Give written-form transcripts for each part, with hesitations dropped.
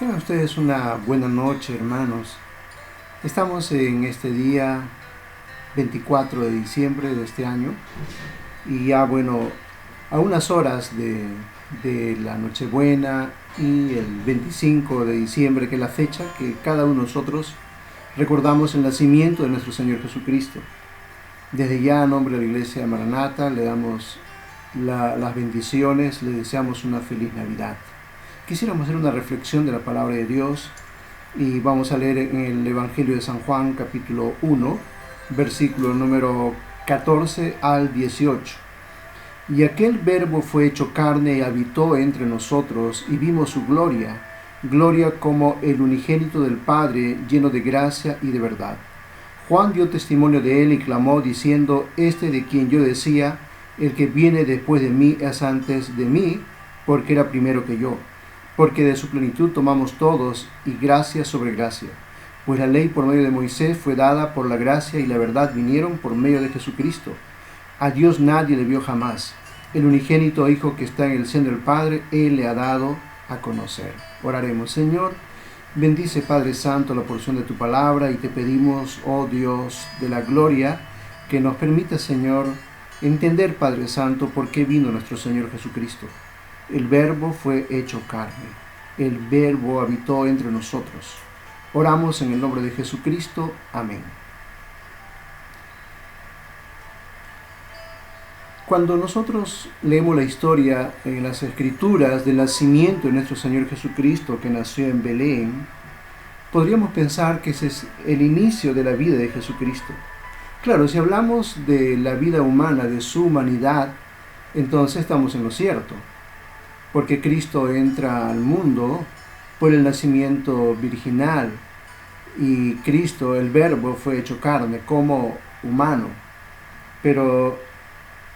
Tengan ustedes una buena noche, hermanos. Estamos en este día 24 de diciembre de este año y ya, a unas horas de la Nochebuena y el 25 de diciembre, que es la fecha que cada uno de nosotros recordamos el nacimiento de nuestro Señor Jesucristo. Desde ya, a nombre de la Iglesia Maranata, le damos las bendiciones, le deseamos una feliz Navidad. Quisiéramos hacer una reflexión de la palabra de Dios y vamos a leer en el Evangelio de San Juan, capítulo 1, versículo número 14 al 18. Y aquel Verbo fue hecho carne y habitó entre nosotros, y vimos su gloria, gloria como el unigénito del Padre, lleno de gracia y de verdad. Juan dio testimonio de él y clamó diciendo: Este de quien yo decía, el que viene después de mí es antes de mí, porque era primero que yo. Porque de su plenitud tomamos todos, y gracia sobre gracia. Pues la ley por medio de Moisés fue dada, por la gracia y la verdad vinieron por medio de Jesucristo. A Dios nadie le vio jamás. El unigénito Hijo que está en el seno del Padre, Él le ha dado a conocer. Oraremos. Señor, bendice, Padre Santo, la porción de tu palabra, y te pedimos, oh Dios de la gloria, que nos permita, Señor, entender, Padre Santo, por qué vino nuestro Señor Jesucristo. El Verbo fue hecho carne. El Verbo habitó entre nosotros. Oramos en el nombre de Jesucristo. Amén. Cuando nosotros leemos la historia en las Escrituras del nacimiento de nuestro Señor Jesucristo, que nació en Belén, podríamos pensar que ese es el inicio de la vida de Jesucristo. Claro, si hablamos de la vida humana, de su humanidad, entonces estamos en lo cierto, porque Cristo entra al mundo por el nacimiento virginal, y Cristo, el Verbo, fue hecho carne como humano. Pero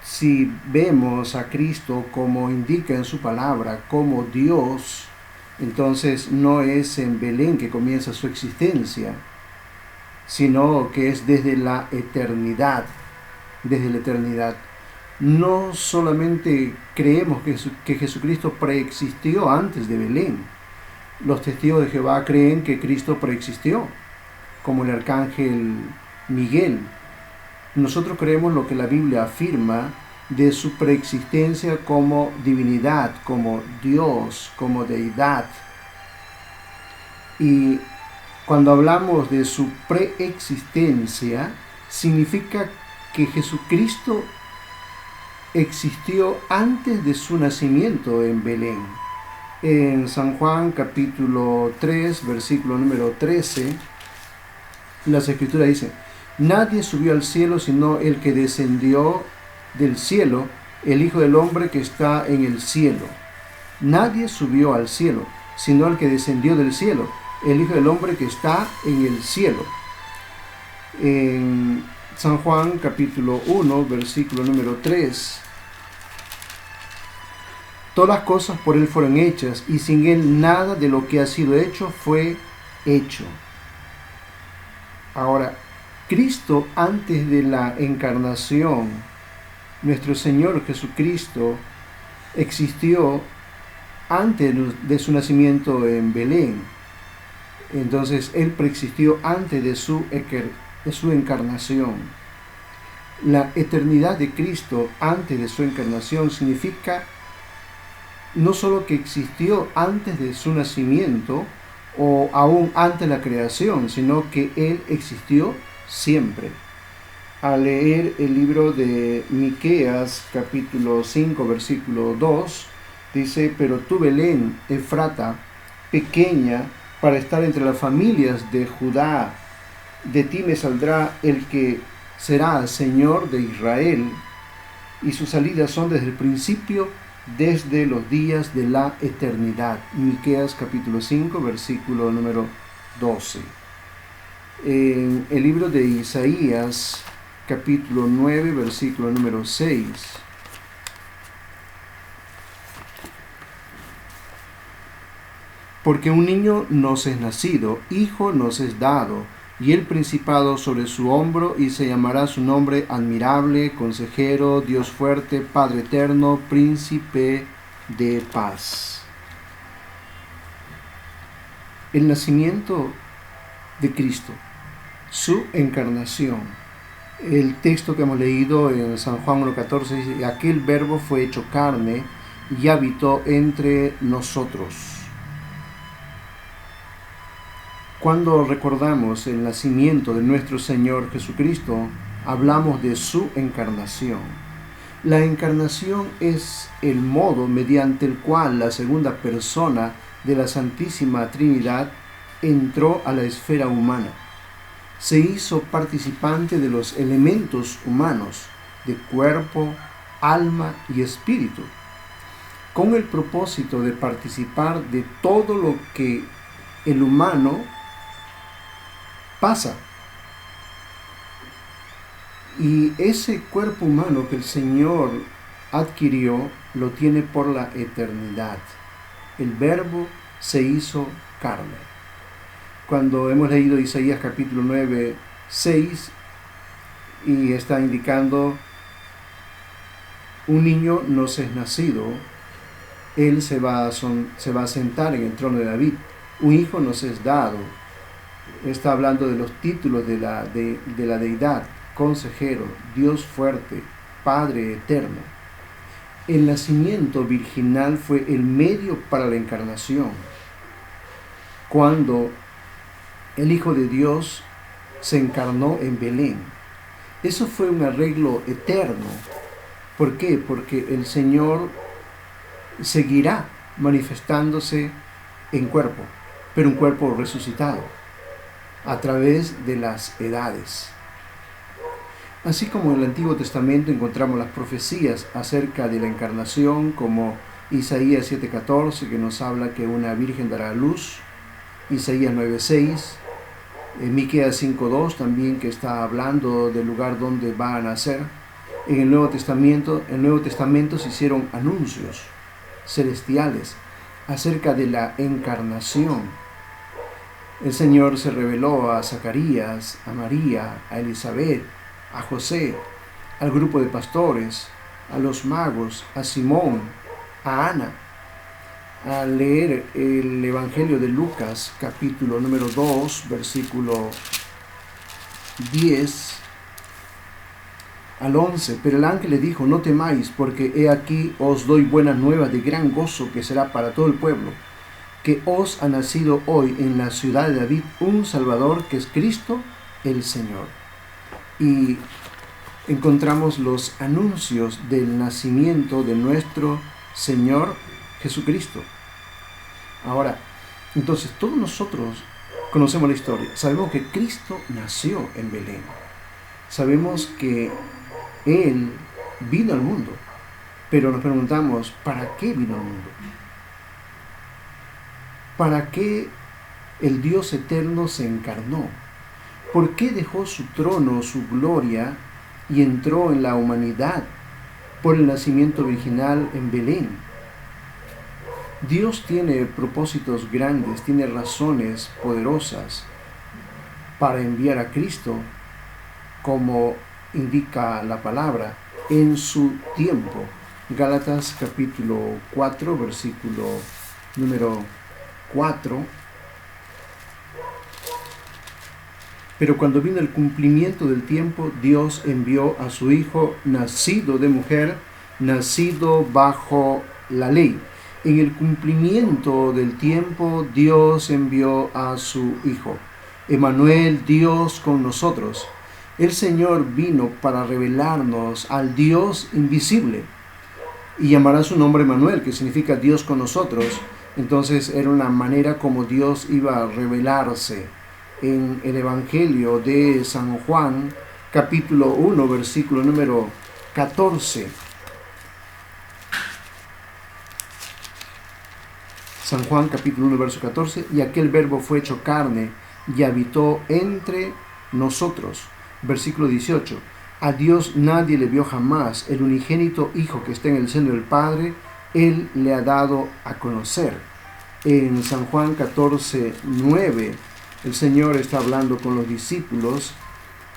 si vemos a Cristo como indica en su palabra, como Dios, entonces no es en Belén que comienza su existencia, sino que es desde la eternidad, desde la eternidad. No solamente creemos que Jesucristo preexistió antes de Belén. Los testigos de Jehová creen que Cristo preexistió, como el arcángel Miguel. Nosotros creemos lo que la Biblia afirma de su preexistencia como divinidad, como Dios, como deidad. Y cuando hablamos de su preexistencia, significa que Jesucristo existió antes de su nacimiento en Belén. En San Juan capítulo 3, versículo número 13, las Escrituras dicen: Nadie subió al cielo sino el que descendió del cielo, el Hijo del Hombre que está en el cielo. Nadie subió al cielo sino el que descendió del cielo, el Hijo del Hombre que está en el cielo. En San Juan capítulo 1, versículo número 3, todas las cosas por Él fueron hechas, y sin Él nada de lo que ha sido hecho fue hecho. Ahora, Cristo, antes de la encarnación, nuestro Señor Jesucristo existió antes de su nacimiento en Belén. Entonces, Él preexistió antes de su encarnación. La eternidad de Cristo antes de su encarnación significa no solo que existió antes de su nacimiento o aún antes de la creación, sino que Él existió siempre. Al leer el libro de Miqueas, capítulo 5, versículo 2, dice: Pero tú, Belén, Efrata, pequeña para estar entre las familias de Judá, de ti me saldrá el que será Señor de Israel, y sus salidas son desde el principio, desde los días de la eternidad. Miqueas capítulo 5, versículo número 12. En el libro de Isaías, capítulo 9, versículo número 6. Porque un niño nos es nacido, hijo nos es dado, y el principado sobre su hombro, y se llamará su nombre admirable, consejero, Dios fuerte, Padre eterno, príncipe de paz. El nacimiento de Cristo, su encarnación. El texto que hemos leído en San Juan 1.14 dice: aquel verbo fue hecho carne y habitó entre nosotros. Cuando recordamos el nacimiento de nuestro Señor Jesucristo, hablamos de su encarnación. La encarnación es el modo mediante el cual la segunda persona de la Santísima Trinidad entró a la esfera humana. Se hizo participante de los elementos humanos, de cuerpo, alma y espíritu, con el propósito de participar de todo lo que el humano pasa. Y ese cuerpo humano que el Señor adquirió lo tiene por la eternidad. El Verbo se hizo carne. Cuando hemos leído Isaías capítulo 9, 6, y está indicando: un niño nos es nacido, él se va a sentar en el trono de David, un hijo nos es dado. Está hablando de los títulos de la deidad: consejero, Dios fuerte, Padre eterno. El nacimiento virginal fue el medio para la encarnación. Cuando el Hijo de Dios se encarnó en Belén, eso fue un arreglo eterno. ¿Por qué? Porque el Señor seguirá manifestándose en cuerpo, pero un cuerpo resucitado, a través de las edades. Así como en el Antiguo Testamento encontramos las profecías acerca de la encarnación, como Isaías 7:14, que nos habla que una virgen dará a luz, Isaías 9:6, Miqueas 5:2 también, que está hablando del lugar donde va a nacer. En el Nuevo Testamento se hicieron anuncios celestiales acerca de la encarnación. El Señor se reveló a Zacarías, a María, a Elizabeth, a José, al grupo de pastores, a los magos, a Simón, a Ana. Al leer el Evangelio de Lucas, capítulo número 2, versículo 10 al 11, pero el ángel le dijo: no temáis, porque he aquí os doy buenas nuevas de gran gozo, que será para todo el pueblo, que os ha nacido hoy en la ciudad de David un Salvador, que es Cristo el Señor. Y encontramos los anuncios del nacimiento de nuestro Señor Jesucristo. Ahora, entonces todos nosotros conocemos la historia. Sabemos que Cristo nació en Belén. Sabemos que Él vino al mundo. Pero nos preguntamos: ¿para qué vino al mundo? ¿Para qué el Dios eterno se encarnó? ¿Por qué dejó su trono, su gloria, y entró en la humanidad por el nacimiento virginal en Belén? Dios tiene propósitos grandes, tiene razones poderosas para enviar a Cristo, como indica la palabra, en su tiempo. Gálatas capítulo 4, versículo número 4. Pero cuando vino el cumplimiento del tiempo, Dios envió a su Hijo, nacido de mujer, nacido bajo la ley. En el cumplimiento del tiempo, Dios envió a su Hijo. Emmanuel, Dios con nosotros. El Señor vino para revelarnos al Dios invisible. Y llamará su nombre Emmanuel, que significa Dios con nosotros. Entonces era una manera como Dios iba a revelarse. En el Evangelio de San Juan, capítulo 1, versículo número 14. San Juan, capítulo 1, verso 14. Y aquel verbo fue hecho carne y habitó entre nosotros. Versículo 18. A Dios nadie le vio jamás. El unigénito Hijo que está en el seno del Padre, Él le ha dado a conocer. En San Juan 14, 9. El Señor está hablando con los discípulos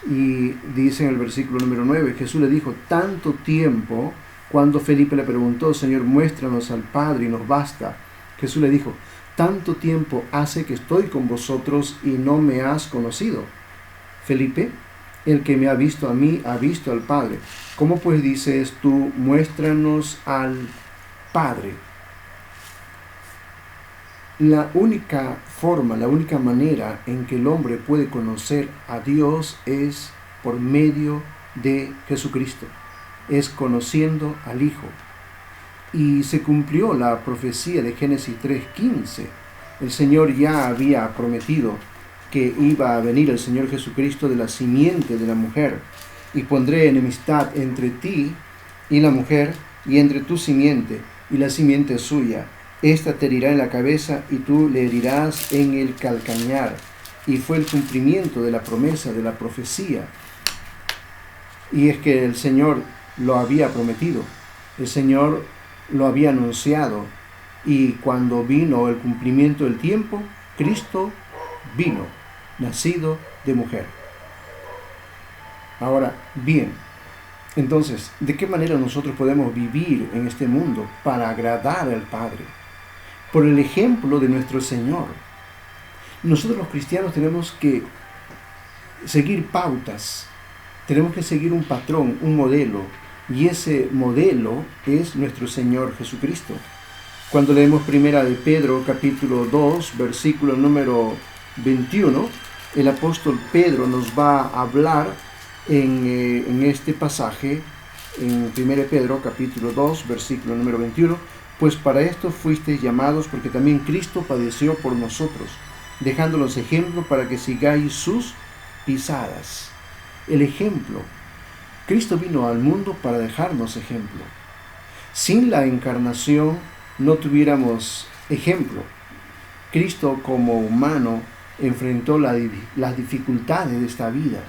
y dice en el versículo número 9, Jesús le dijo: tanto tiempo, cuando Felipe le preguntó: Señor, muéstranos al Padre y nos basta. Jesús le dijo: tanto tiempo hace que estoy con vosotros y no me has conocido? Felipe, el que me ha visto a mí, ha visto al Padre. ¿Cómo pues dices tú, muéstranos al Padre? La única forma, la única manera en que el hombre puede conocer a Dios es por medio de Jesucristo, es conociendo al Hijo. Y se cumplió la profecía de Génesis 3:15. El Señor ya había prometido que iba a venir el Señor Jesucristo de la simiente de la mujer, y pondré enemistad entre ti y la mujer, y entre tu simiente y la simiente suya. Esta te herirá en la cabeza y tú le herirás en el calcañar. Y fue el cumplimiento de la promesa, de la profecía. Y es que el Señor lo había prometido, el Señor lo había anunciado, y cuando vino el cumplimiento del tiempo, Cristo vino, nacido de mujer. Ahora, bien, entonces, ¿de qué manera nosotros podemos vivir en este mundo para agradar al Padre? Por el ejemplo de nuestro Señor. Nosotros los cristianos tenemos que seguir pautas, tenemos que seguir un patrón, un modelo, y ese modelo es nuestro Señor Jesucristo. Cuando leemos primera de Pedro, capítulo 2, versículo número 21, el apóstol Pedro nos va a hablar en este pasaje, en 1 Pedro, capítulo 2, versículo número 21, pues para esto fuisteis llamados, porque también Cristo padeció por nosotros, dejándonos ejemplo para que sigáis sus pisadas. El ejemplo. Cristo vino al mundo para dejarnos ejemplo. Sin la encarnación no tuviéramos ejemplo. Cristo como humano enfrentó las dificultades de esta vida,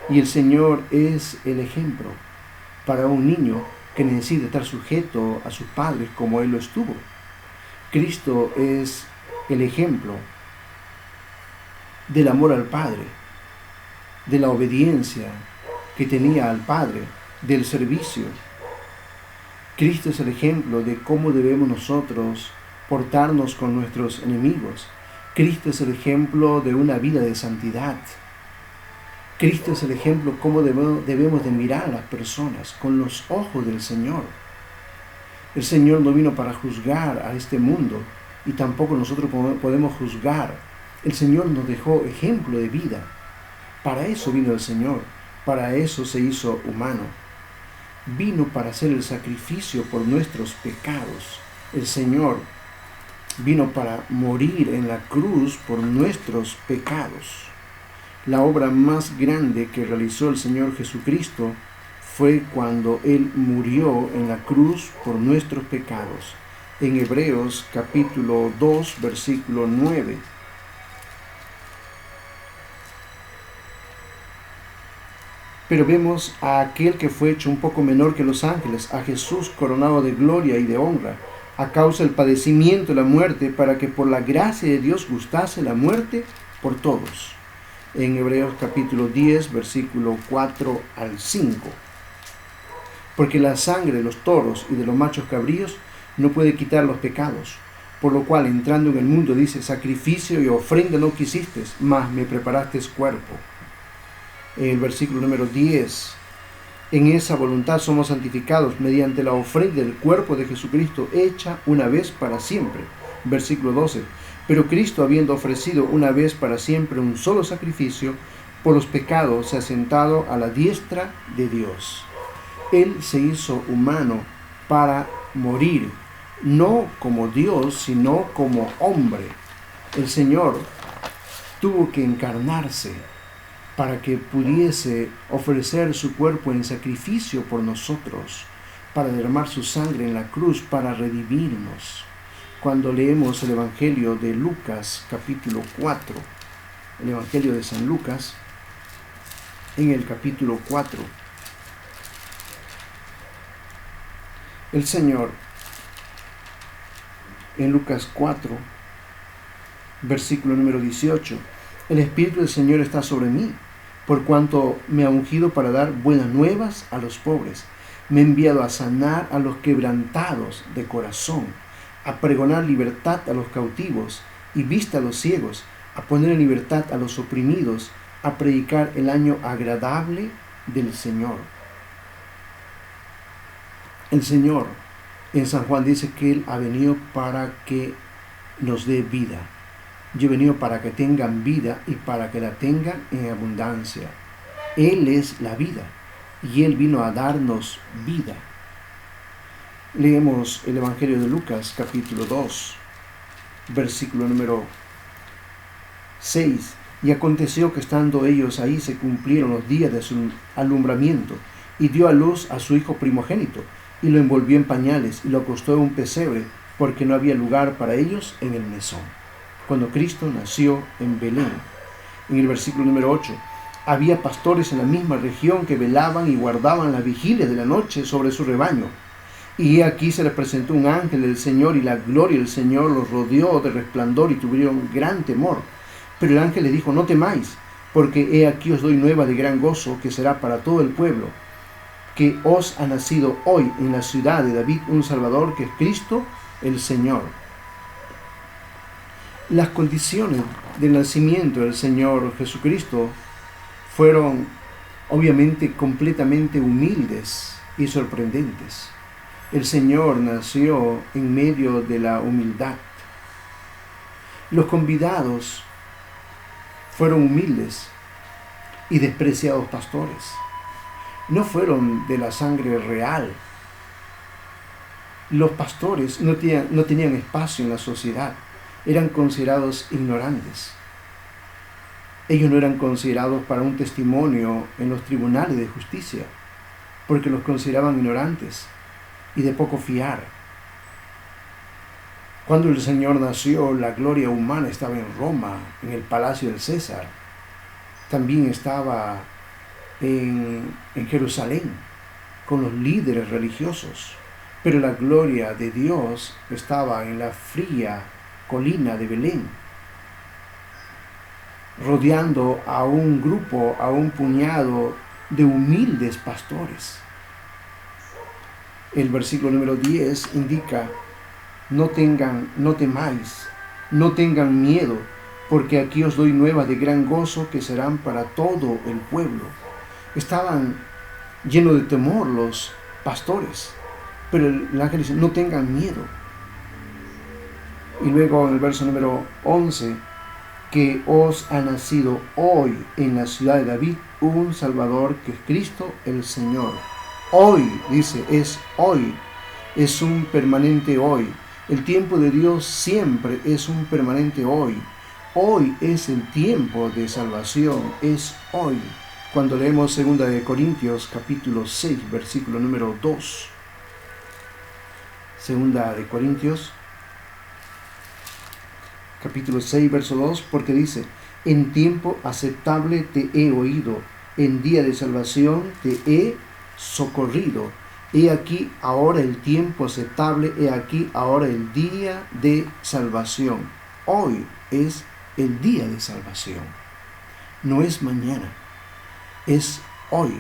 y el Señor es el ejemplo para un niño que necesita estar sujeto a sus padres como Él lo estuvo. Cristo es el ejemplo del amor al Padre, de la obediencia que tenía al Padre, del servicio. Cristo es el ejemplo de cómo debemos nosotros portarnos con nuestros enemigos. Cristo es el ejemplo de una vida de santidad. Cristo es el ejemplo cómo debemos de mirar a las personas con los ojos del Señor. El Señor no vino para juzgar a este mundo, y tampoco nosotros podemos juzgar. El Señor nos dejó ejemplo de vida. Para eso vino el Señor, para eso se hizo humano. Vino para hacer el sacrificio por nuestros pecados. El Señor vino para morir en la cruz por nuestros pecados. La obra más grande que realizó el Señor Jesucristo fue cuando Él murió en la cruz por nuestros pecados. En Hebreos capítulo 2, versículo 9. Pero vemos a aquel que fue hecho un poco menor que los ángeles, a Jesús coronado de gloria y de honra, a causa del padecimiento y la muerte, para que por la gracia de Dios gustase la muerte por todos. En Hebreos capítulo 10, versículo 4 al 5. Porque la sangre de los toros y de los machos cabríos no puede quitar los pecados, por lo cual entrando en el mundo dice, sacrificio y ofrenda no quisiste, mas me preparaste cuerpo. En el versículo número 10, en esa voluntad somos santificados mediante la ofrenda del cuerpo de Jesucristo hecha una vez para siempre. Versículo 12, pero Cristo, habiendo ofrecido una vez para siempre un solo sacrificio por los pecados, se ha sentado a la diestra de Dios. Él se hizo humano para morir, no como Dios, sino como hombre. El Señor tuvo que encarnarse para que pudiese ofrecer su cuerpo en sacrificio por nosotros, para derramar su sangre en la cruz, para redimirnos. Cuando leemos el Evangelio de Lucas, capítulo 4, el Evangelio de San Lucas, en el capítulo 4, el Señor, en Lucas 4, versículo número 18, el Espíritu del Señor está sobre mí, por cuanto me ha ungido para dar buenas nuevas a los pobres. Me ha enviado a sanar a los quebrantados de corazón, a pregonar libertad a los cautivos y vista a los ciegos, a poner en libertad a los oprimidos, a predicar el año agradable del Señor. El Señor en San Juan dice que Él ha venido para que nos dé vida. Yo he venido para que tengan vida y para que la tengan en abundancia. Él es la vida y Él vino a darnos vida. Leemos el Evangelio de Lucas, capítulo 2, versículo número 6. Y aconteció que estando ellos ahí se cumplieron los días de su alumbramiento, y dio a luz a su hijo primogénito, y lo envolvió en pañales, y lo acostó en un pesebre, porque no había lugar para ellos en el mesón. Cuando Cristo nació en Belén. En el versículo número 8, había pastores en la misma región que velaban y guardaban las vigilias de la noche sobre su rebaño. Y aquí se les presentó un ángel del Señor, y la gloria del Señor los rodeó de resplandor, y tuvieron gran temor. Pero el ángel les dijo: no temáis, porque he aquí os doy nueva de gran gozo, que será para todo el pueblo, que os ha nacido hoy en la ciudad de David un Salvador, que es Cristo el Señor. Las condiciones del nacimiento del Señor Jesucristo fueron obviamente completamente humildes y sorprendentes. El Señor nació en medio de la humildad. Los convidados fueron humildes y despreciados pastores. No fueron de la sangre real. Los pastores no tenían espacio en la sociedad. Eran considerados ignorantes. Ellos no eran considerados para un testimonio en los tribunales de justicia, porque los consideraban ignorantes y de poco fiar. Cuando el Señor nació, la gloria humana estaba en Roma, en el palacio del César. También estaba en Jerusalén, con los líderes religiosos. Pero la gloria de Dios estaba en la fría colina de Belén, rodeando a un grupo, a un puñado de humildes pastores. El versículo número 10 indica: no temáis, no tengan miedo, porque aquí os doy nuevas de gran gozo, que serán para todo el pueblo. Estaban llenos de temor los pastores, pero el ángel dice: no tengan miedo. Y luego en el verso número 11, que os ha nacido hoy en la ciudad de David un Salvador, que es Cristo el Señor. Hoy, dice, es hoy, es un permanente hoy. El tiempo de Dios siempre es un permanente hoy. Hoy es el tiempo de salvación, es hoy. Cuando leemos 2 de Corintios capítulo 6, versículo número 2. 2 de Corintios capítulo 6, verso 2, porque dice: en tiempo aceptable te he oído, en día de salvación te he socorrido. He aquí ahora el tiempo aceptable, he aquí ahora el día de salvación. Hoy es el día de salvación. No es mañana, es hoy.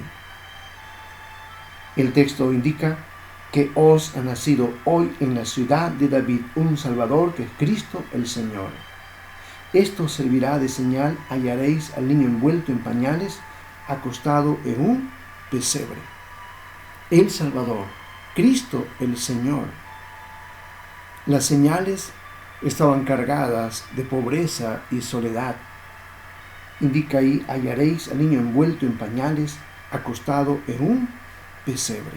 El texto indica que os ha nacido hoy en la ciudad de David un Salvador, que es Cristo el Señor. Esto servirá de señal: hallaréis al niño envuelto en pañales, acostado en un pesebre. El Salvador, Cristo el Señor. Las señales estaban cargadas de pobreza y soledad. Indica ahí: hallaréis al niño envuelto en pañales, acostado en un pesebre.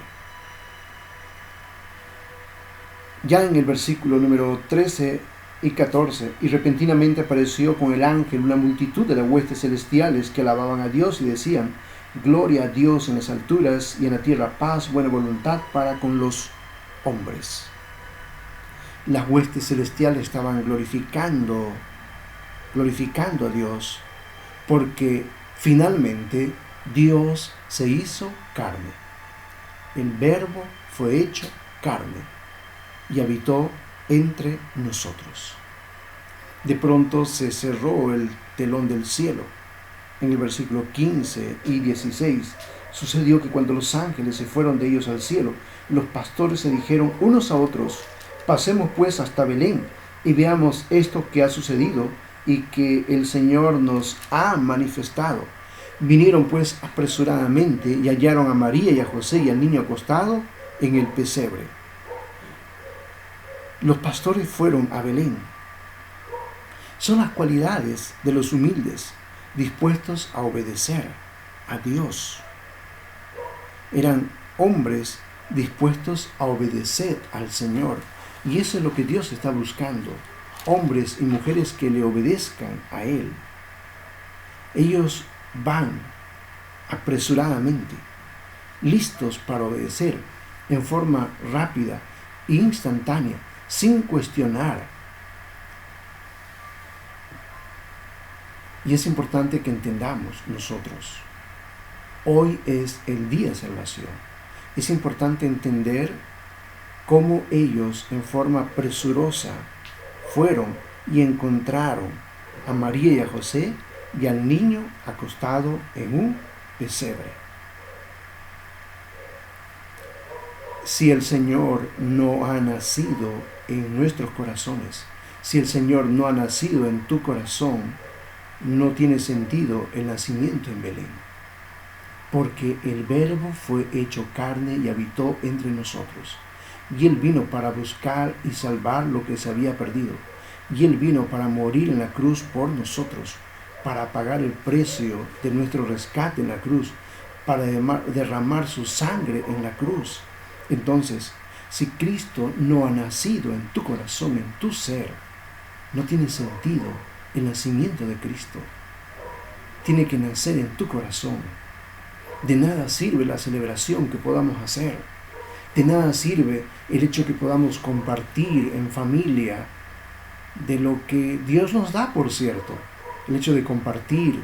Ya en el versículo número 13 y 14, y repentinamente apareció con el ángel una multitud de las huestes celestiales que alababan a Dios y decían: gloria a Dios en las alturas, y en la tierra paz, buena voluntad para con los hombres. Las huestes celestiales estaban glorificando a Dios, porque finalmente Dios se hizo carne. El Verbo fue hecho carne y habitó entre nosotros. De pronto se cerró el telón del cielo. En el versículo 15 y 16 sucedió que cuando los ángeles se fueron de ellos al cielo, los pastores se dijeron unos a otros: Pasemos pues hasta Belén y veamos esto que ha sucedido y que el Señor nos ha manifestado. Vinieron pues apresuradamente y hallaron a María y a José y al niño acostado en el pesebre. Los pastores fueron a Belén. Son las cualidades de los humildes, dispuestos a obedecer a Dios. Eran hombres dispuestos a obedecer al Señor. Y eso es lo que Dios está buscando. Hombres y mujeres que le obedezcan a Él. Ellos van apresuradamente, listos para obedecer en forma rápida e instantánea, sin cuestionar. Y es importante que entendamos nosotros, hoy es el día de salvación. Es importante entender cómo ellos en forma presurosa fueron y encontraron a María y a José y al niño acostado en un pesebre. Si el Señor no ha nacido en nuestros corazones, si el Señor no ha nacido en tu corazón, no tiene sentido el nacimiento en Belén. Porque el Verbo fue hecho carne y habitó entre nosotros. Y Él vino para buscar y salvar lo que se había perdido. Y Él vino para morir en la cruz por nosotros, para pagar el precio de nuestro rescate en la cruz, para derramar su sangre en la cruz. Entonces, si Cristo no ha nacido en tu corazón, en tu ser, no tiene sentido el nacimiento de Cristo. Tiene que nacer en tu corazón. De nada sirve la celebración que podamos hacer. De nada sirve el hecho que podamos compartir en familia de lo que Dios nos da, por cierto. El hecho de compartir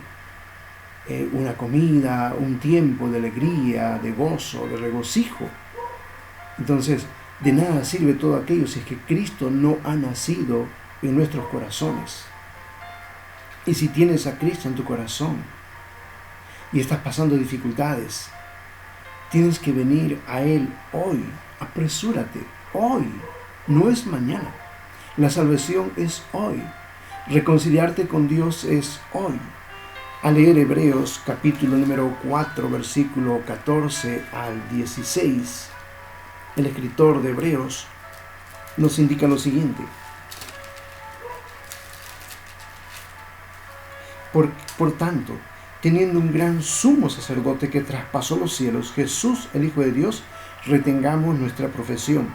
una comida, un tiempo de alegría, de gozo, de regocijo. Entonces, de nada sirve todo aquello si es que Cristo no ha nacido en nuestros corazones. Y si tienes a Cristo en tu corazón y estás pasando dificultades, tienes que venir a Él hoy. Apresúrate, hoy. No es mañana. La salvación es hoy. Reconciliarte con Dios es hoy. Al leer Hebreos capítulo número 4, versículo 14 al 16, el escritor de Hebreos nos indica lo siguiente. Por tanto, teniendo un gran sumo sacerdote que traspasó los cielos, Jesús, el Hijo de Dios, retengamos nuestra profesión,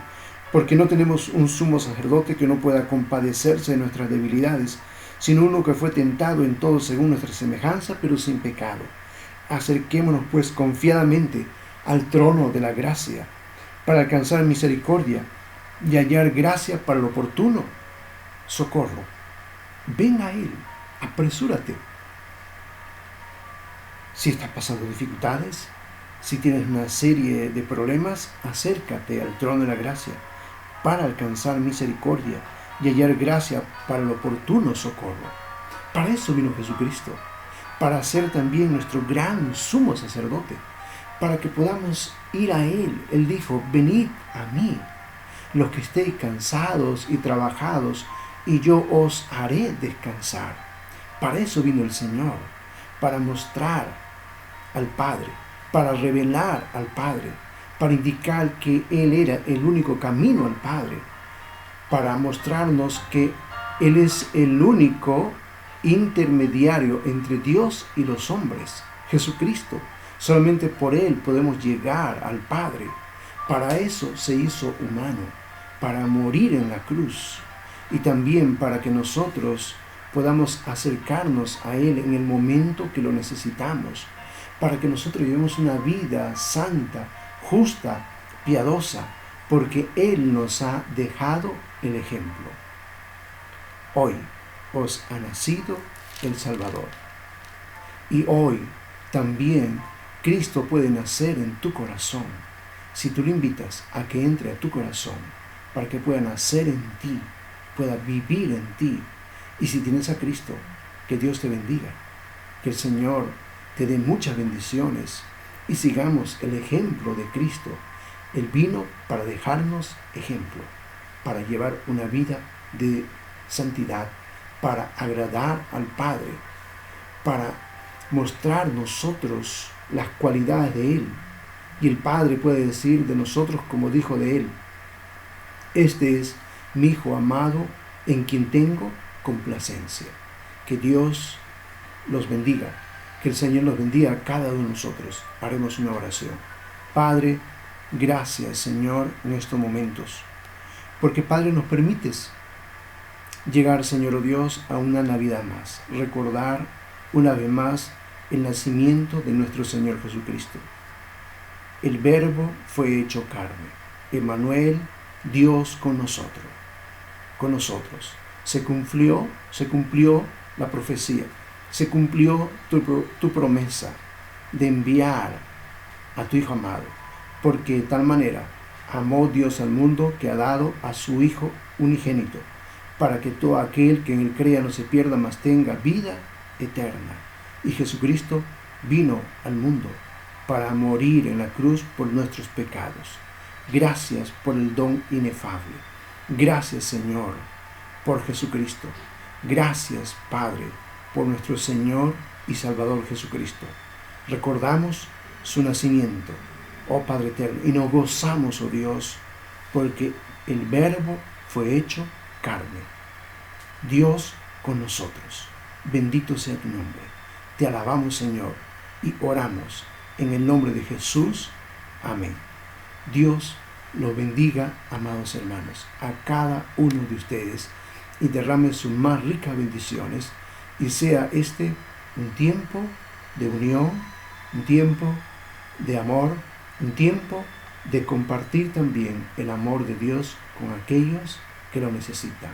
porque no tenemos un sumo sacerdote que no pueda compadecerse de nuestras debilidades, sino uno que fue tentado en todo según nuestra semejanza, pero sin pecado. Acerquémonos pues confiadamente al trono de la gracia, para alcanzar misericordia y hallar gracia para el oportuno socorro. Ven a Él, apresúrate. Si estás pasando dificultades, si tienes una serie de problemas, acércate al trono de la gracia para alcanzar misericordia y hallar gracia para el oportuno socorro. Para eso vino Jesucristo, para ser también nuestro gran sumo sacerdote, para que podamos ir a Él. Él dijo, venid a mí, los que estéis cansados y trabajados, y yo os haré descansar. Para eso vino el Señor, para mostrar al Padre, para revelar al Padre, para indicar que Él era el único camino al Padre, para mostrarnos que Él es el único intermediario entre Dios y los hombres, Jesucristo. Solamente por Él podemos llegar al Padre. Para eso se hizo humano, para morir en la cruz y también para que nosotros podamos acercarnos a Él en el momento que lo necesitamos, para que nosotros llevemos una vida santa, justa, piadosa, porque Él nos ha dejado el ejemplo. Hoy os ha nacido el Salvador. Y hoy también Cristo puede nacer en tu corazón, si tú lo invitas a que entre a tu corazón, para que pueda nacer en ti, pueda vivir en ti. Y si tienes a Cristo, que Dios te bendiga, que el Señor te dé muchas bendiciones y sigamos el ejemplo de Cristo. Él vino para dejarnos ejemplo, para llevar una vida de santidad, para agradar al Padre, para mostrar nosotros las cualidades de Él. Y el Padre puede decir de nosotros como dijo de Él: este es mi Hijo amado en quien tengo complacencia. Que Dios los bendiga, que el Señor los bendiga a cada uno de nosotros. Haremos una oración. Padre, gracias, Señor, en estos momentos, porque, Padre, nos permites llegar, Señor, oh Dios, a una Navidad más, recordar una vez más el nacimiento de nuestro Señor Jesucristo. El Verbo fue hecho carne, Emmanuel, Dios con nosotros. Se cumplió la profecía, se cumplió tu promesa de enviar a tu Hijo amado, porque de tal manera amó Dios al mundo que ha dado a su Hijo unigénito, para que todo aquel que en él crea no se pierda, mas tenga vida eterna. Y Jesucristo vino al mundo para morir en la cruz por nuestros pecados. Gracias por el don inefable. Gracias, Señor, por Jesucristo. Gracias, Padre, por nuestro Señor y Salvador Jesucristo. Recordamos su nacimiento, oh Padre eterno, y nos gozamos, oh Dios, porque el Verbo fue hecho carne. Dios con nosotros. Bendito sea tu nombre. Te alabamos, Señor, y oramos en el nombre de Jesús. Amén. Dios los bendiga, amados hermanos, a cada uno de ustedes, y derrame sus más ricas bendiciones, y sea este un tiempo de unión, un tiempo de amor, un tiempo de compartir también el amor de Dios con aquellos que lo necesitan.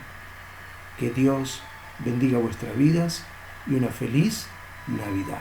Que Dios bendiga vuestras vidas y una feliz Navidad.